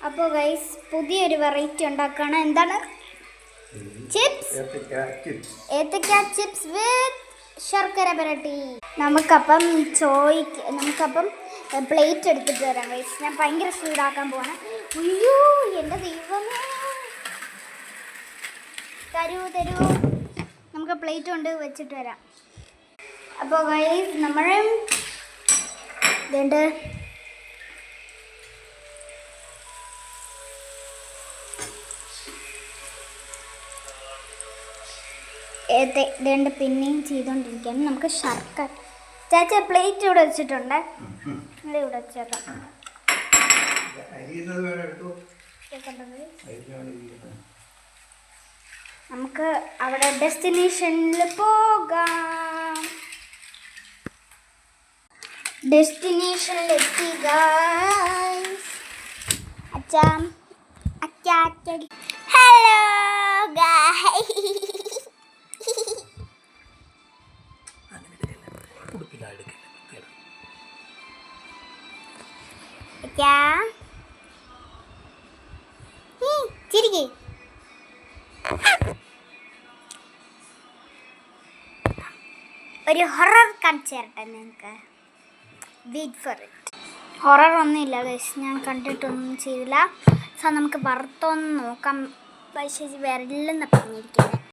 അപ്പോൾ ഗൈസ് പുതിയൊരു വെറൈറ്റി ഉണ്ടാക്കുകയാണ്. എന്താണ്? ചിപ്സ്, ഏത്തക്ക ചിപ്സ് വിത്ത് ശർക്കര പുരട്ടി. നമുക്കപ്പം പ്ലേറ്റ് എടുത്തിട്ട് വരാം ഗൈസ്. ഞാൻ ഭയങ്കര സ്പീഡാക്കാൻ പോവാണ്. അയ്യോ എൻ്റെ ദൈവമേ, തരൂ. നമുക്ക് പ്ലേറ്റ് കൊണ്ട് വെച്ചിട്ട് വരാം. അപ്പോൾ ഗൈസ് നമ്മൾ ഇതുണ്ട് ഇതുണ്ട് പിന്നെയും ചെയ്തുകൊണ്ടിരിക്കുകയാണ്. നമുക്ക് ശർക്കര ചേച്ചാ പ്ലേറ്റ് ഇവിടെ വെച്ചിട്ടുണ്ട്, ഇവിടെ വെച്ചേക്കാം. നമുക്ക് അവിടെ ഡെസ്റ്റിനേഷനിൽ പോകാം. ഡെസ്റ്റിനേഷനിലെത്തി ഗൈസ്. അച്ഛാ ഹലോ ഗൈസ്. ചിരിക്കേ. ഒരു ഹൊറർ കാണിച്ചു തരട്ടെ നിങ്ങൾക്ക്. Wait for it. ഹൊറർ ഒന്നുമില്ല ഗൈസ്, ഞാൻ കണ്ടിട്ടൊന്നും ചെയ്തില്ല. സോ നമുക്ക് വറുത്തൊന്ന് നോക്കാം. പക്ഷേ വിരലെന്ന് പറഞ്ഞിരിക്കുന്നത്